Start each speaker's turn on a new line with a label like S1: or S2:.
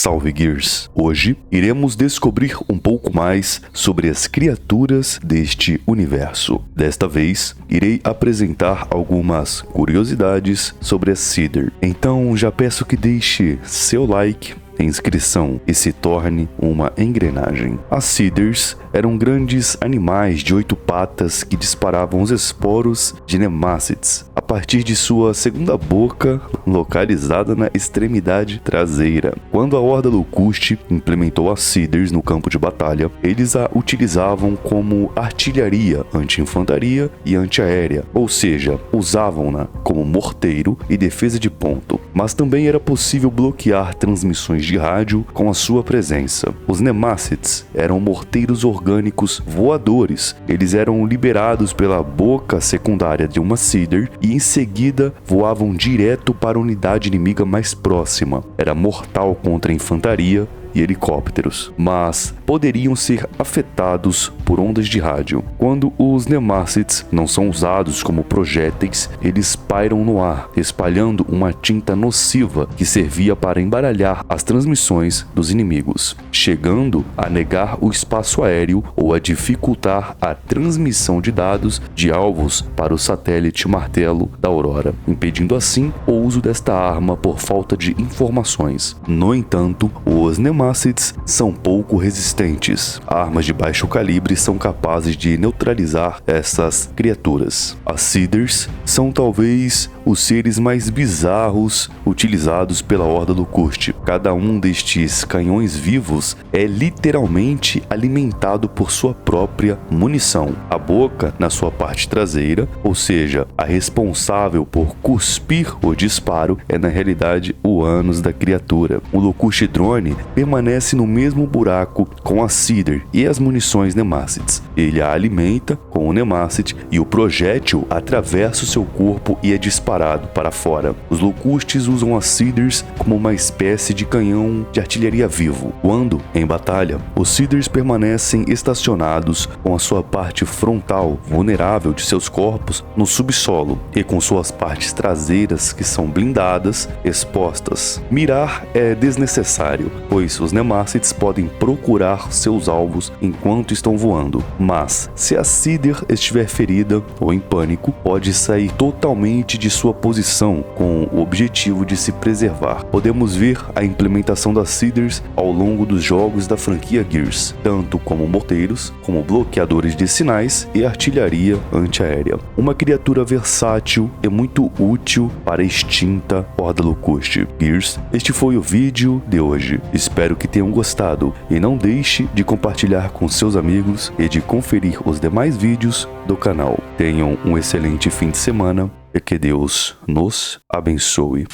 S1: Salve Gears! Hoje iremos descobrir um pouco mais sobre as criaturas deste universo. Desta vez, irei apresentar algumas curiosidades sobre a Seeder. Então já peço que deixe seu like, inscrição e se torne uma engrenagem. As Seeders eram grandes animais de 8 patas que disparavam os esporos de Nemácids a partir de sua segunda boca, localizada na extremidade traseira. Quando a Horda Locuste implementou as Seeders no campo de batalha, eles a utilizavam como artilharia anti-infantaria e antiaérea, ou seja, usavam-na como morteiro e defesa de ponto, mas também era possível bloquear transmissões de rádio com a sua presença. Os Nemácids eram morteiros orgânicos voadores. Eles eram liberados pela boca secundária de uma Seeder e em seguida voavam direto para a unidade inimiga mais próxima. Era mortal contra a infantaria e helicópteros, mas poderiam ser afetados por ondas de rádio. Quando os Nemácids não são usados como projéteis, eles pairam no ar, espalhando uma tinta nociva que servia para embaralhar as transmissões dos inimigos, chegando a negar o espaço aéreo ou a dificultar a transmissão de dados de alvos para o satélite Martelo da Aurora, impedindo assim o uso desta arma por falta de informações. No entanto, os Nemácids são pouco resistentes. Armas de baixo calibre são capazes de neutralizar essas criaturas. As Seeders são talvez os seres mais bizarros utilizados pela Horda Locuste. Cada um destes canhões vivos é literalmente alimentado por sua própria munição. A boca, na sua parte traseira, ou seja, a responsável por cuspir o disparo, é na realidade o ânus da criatura. O Locuste Drone permanece no mesmo buraco com a Seeder e as munições Nemácids. Ele a alimenta com o Nemácid e o projétil atravessa o seu corpo e é disparado para fora. Os Locustes usam as Seeders como uma espécie de canhão de artilharia vivo. Quando em batalha, os Seeders permanecem estacionados com a sua parte frontal vulnerável de seus corpos no subsolo e com suas partes traseiras, que são blindadas, expostas. Mirar é desnecessário, pois os Nemácids podem procurar seus alvos enquanto estão voando, mas se a Seeder estiver ferida ou em pânico, pode sair totalmente de sua posição com o objetivo de se preservar. Podemos ver a implementação das Seeders ao longo dos jogos da franquia Gears, tanto como morteiros, como bloqueadores de sinais e artilharia antiaérea. Uma criatura versátil e muito útil para a extinta Horda Locuste. Gears, este foi o vídeo de hoje. Espero que tenham gostado e não deixe de compartilhar com seus amigos e de conferir os demais vídeos do canal. Tenham um excelente fim de semana e que Deus nos abençoe.